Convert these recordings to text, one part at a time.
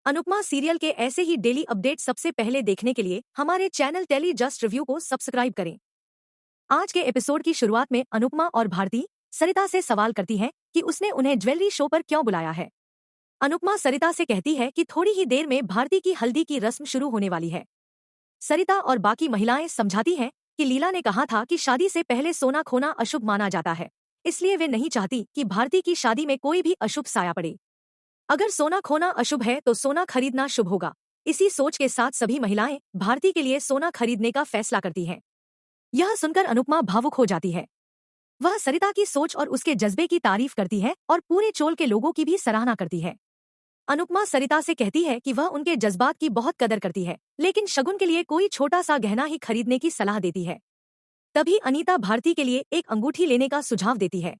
Anupama serial के ऐसे ही daily update सबसे पहले देखने के लिए हमारे चैनल टेली जस्ट रिव्यू को सब्सक्राइब करें। आज के एपिसोड की शुरुआत में अनुपमा और भारती सरिता से सवाल करती हैं कि उसने उन्हें ज्वेलरी शो पर क्यों बुलाया है। अनुपमा सरिता से कहती है कि थोड़ी ही देर में भारती की हल्दी की रस्म शुरू होने वाली है। सरिता और बाकी महिलाएं समझाती हैं कि लीला ने कहा था कि शादी से पहले सोना खोना अशुभ माना जाता है, इसलिए वे नहीं चाहती कि भारती की शादी में कोई भी अशुभ साया पड़े। अगर सोना खोना अशुभ है तो सोना खरीदना शुभ होगा। इसी सोच के साथ सभी महिलाएं भारती के लिए सोना खरीदने का फैसला करती हैं। यह सुनकर अनुपमा भावुक हो जाती है। वह सरिता की सोच और उसके जज्बे की तारीफ करती है और पूरे चोल के लोगों की भी सराहना करती है। अनुपमा सरिता से कहती है कि वह उनके जज्बात की बहुत कदर करती है, लेकिन शगुन के लिए कोई छोटा सा गहना ही खरीदने की सलाह देती है। तभी अनीता भारती के लिए एक अंगूठी लेने का सुझाव देती है।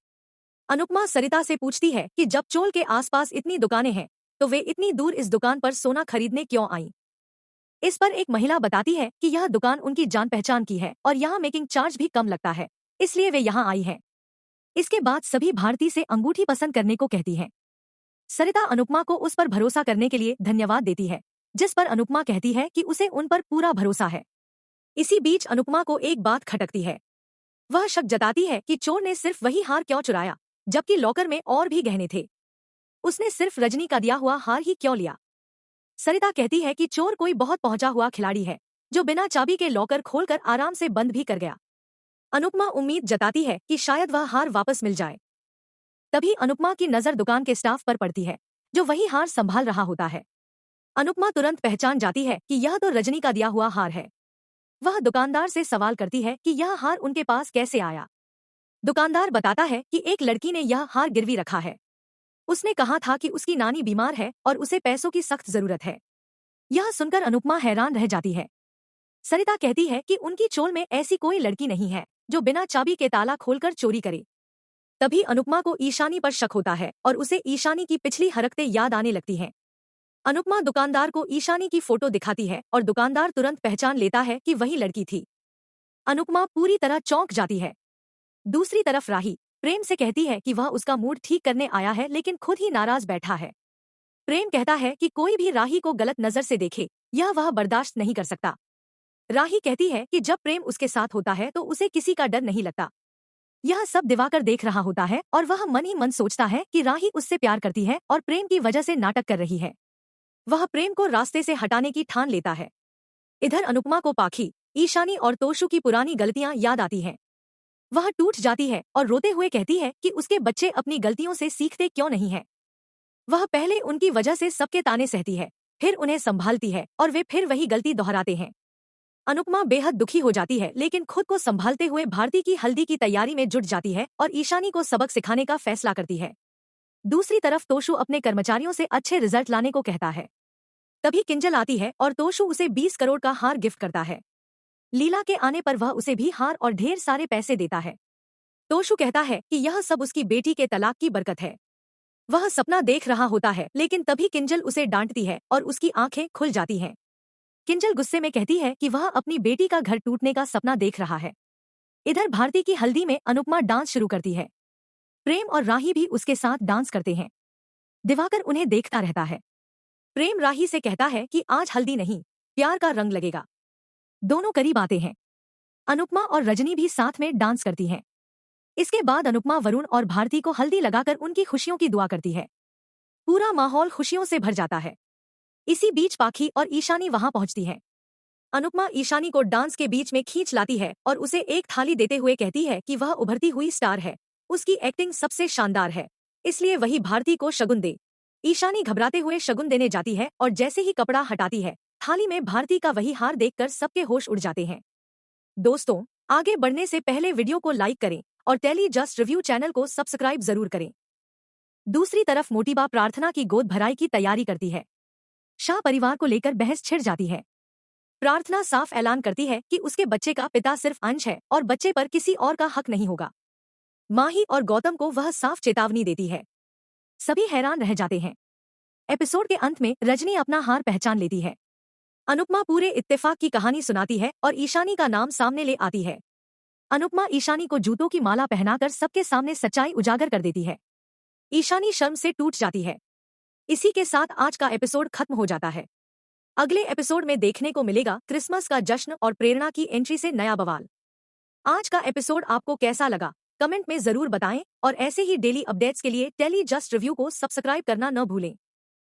अनुपमा सरिता से पूछती है कि जब चोल के आसपास इतनी दुकानें हैं तो वे इतनी दूर इस दुकान पर सोना खरीदने क्यों आईं? इस पर एक महिला बताती है कि यह दुकान उनकी जान पहचान की है और यहाँ मेकिंग चार्ज भी कम लगता है, इसलिए वे यहाँ आई हैं। इसके बाद सभी भारती से अंगूठी पसंद करने को कहती हैं। सरिता अनुपमा को उस पर भरोसा करने के लिए धन्यवाद देती है, जिस पर अनुपमा कहती है कि उसे उन पर पूरा भरोसा है। इसी बीच अनुपमा को एक बात खटकती है। वह शक जताती है कि चोर ने सिर्फ वही हार क्यों चुराया, जबकि लॉकर में और भी गहने थे। उसने सिर्फ रजनी का दिया हुआ हार ही क्यों लिया? सरिता कहती है कि चोर कोई बहुत पहुंचा हुआ खिलाड़ी है, जो बिना चाबी के लॉकर खोलकर आराम से बंद भी कर गया। अनुपमा उम्मीद जताती है कि शायद वह हार वापस मिल जाए। तभी अनुपमा की नजर दुकान के स्टाफ पर पड़ती है, जो वही हार संभाल रहा होता है। अनुपमा तुरंत पहचान जाती है कि यह तो रजनी का दिया हुआ हार है। वह दुकानदार से सवाल करती है कि यह हार उनके पास कैसे आया। दुकानदार बताता है कि एक लड़की ने यह हार गिरवी रखा है। उसने कहा था कि उसकी नानी बीमार है और उसे पैसों की सख्त जरूरत है। यह सुनकर अनुपमा हैरान रह जाती है। सरिता कहती है कि उनकी चोल में ऐसी कोई लड़की नहीं है जो बिना चाबी के ताला खोलकर चोरी करे। तभी अनुपमा को ईशानी पर शक होता है और उसे ईशानी की पिछली हरकतें याद आने लगती हैं। अनुपमा दुकानदार को ईशानी की फोटो दिखाती है और दुकानदार तुरंत पहचान लेता है कि वही लड़की थी। अनुपमा पूरी तरह चौंक जाती है। दूसरी तरफ राही प्रेम से कहती है कि वह उसका मूड ठीक करने आया है, लेकिन खुद ही नाराज बैठा है। प्रेम कहता है कि कोई भी राही को गलत नजर से देखे, यह वह बर्दाश्त नहीं कर सकता। राही कहती है कि जब प्रेम उसके साथ होता है तो उसे किसी का डर नहीं लगता। यह सब दिवाकर देख रहा होता है और वह मन ही मन सोचता है कि राही उससे प्यार करती है और प्रेम की वजह से नाटक कर रही है। वह प्रेम को रास्ते से हटाने की ठान लेता है। इधर अनुपमा को पाखी, ईशानी और तोशु की पुरानी गलतियां याद आती हैं। वह टूट जाती है और रोते हुए कहती है कि उसके बच्चे अपनी गलतियों से सीखते क्यों नहीं हैं। वह पहले उनकी वजह से सबके ताने सहती है, फिर उन्हें संभालती है और वे फिर वही गलती दोहराते हैं। अनुपमा बेहद दुखी हो जाती है, लेकिन खुद को संभालते हुए भारती की हल्दी की तैयारी में जुट जाती है और ईशानी को सबक सिखाने का फैसला करती है। दूसरी तरफ तोशु अपने कर्मचारियों से अच्छे रिजल्ट लाने को कहता है। तभी किंजल आती है और तोशु उसे 20 करोड़ का हार गिफ्ट करता है। लीला के आने पर वह उसे भी हार और ढेर सारे पैसे देता है। तोशु कहता है कि यह सब उसकी बेटी के तलाक की बरकत है। वह सपना देख रहा होता है, लेकिन तभी किंजल उसे डांटती है और उसकी आंखें खुल जाती हैं। किंजल गुस्से में कहती है कि वह अपनी बेटी का घर टूटने का सपना देख रहा है। इधर भारती की हल्दी में अनुपमा डांस शुरू करती है। प्रेम और राही भी उसके साथ डांस करते हैं। दिवाकर उन्हें देखता रहता है। प्रेम राही से कहता है कि आज हल्दी नहीं, प्यार का रंग लगेगा। दोनों करीब आते हैं। अनुपमा और रजनी भी साथ में डांस करती हैं। इसके बाद अनुपमा वरुण और भारती को हल्दी लगाकर उनकी खुशियों की दुआ करती है। पूरा माहौल खुशियों से भर जाता है। इसी बीच पाखी और ईशानी वहां पहुंचती हैं। अनुपमा ईशानी को डांस के बीच में खींच लाती है और उसे एक थाली देते हुए कहती है कि वह उभरती हुई स्टार है, उसकी एक्टिंग सबसे शानदार है, इसलिए वही भारती को शगुन दे। ईशानी घबराते हुए शगुन देने जाती है और जैसे ही कपड़ा हटाती है, थाली में भारती का वही हार देखकर सबके होश उड़ जाते हैं। दोस्तों, आगे बढ़ने से पहले वीडियो को लाइक करें और टेली जस्ट रिव्यू चैनल को सब्सक्राइब जरूर करें। दूसरी तरफ मोटीबा प्रार्थना की गोद भराई की तैयारी करती है। शाह परिवार को लेकर बहस छिड़ जाती है। प्रार्थना साफ ऐलान करती है कि उसके बच्चे का पिता सिर्फ अंश है और बच्चे पर किसी और का हक नहीं होगा। माही और गौतम को वह साफ चेतावनी देती है। सभी हैरान रह जाते हैं। एपिसोड के अंत में रजनी अपना हार पहचान लेती है। अनुपमा पूरे इत्तेफाक की कहानी सुनाती है और ईशानी का नाम सामने ले आती है। अनुपमा ईशानी को जूतों की माला पहनाकर सबके सामने सच्चाई उजागर कर देती है। ईशानी शर्म से टूट जाती है। इसी के साथ आज का एपिसोड खत्म हो जाता है। अगले एपिसोड में देखने को मिलेगा क्रिसमस का जश्न और प्रेरणा की एंट्री से नया बवाल। आज का एपिसोड आपको कैसा लगा कमेंट में जरूर बताएं और ऐसे ही डेली अपडेट्स के लिए टेली जस्ट रिव्यू को सब्सक्राइब करना न भूलें।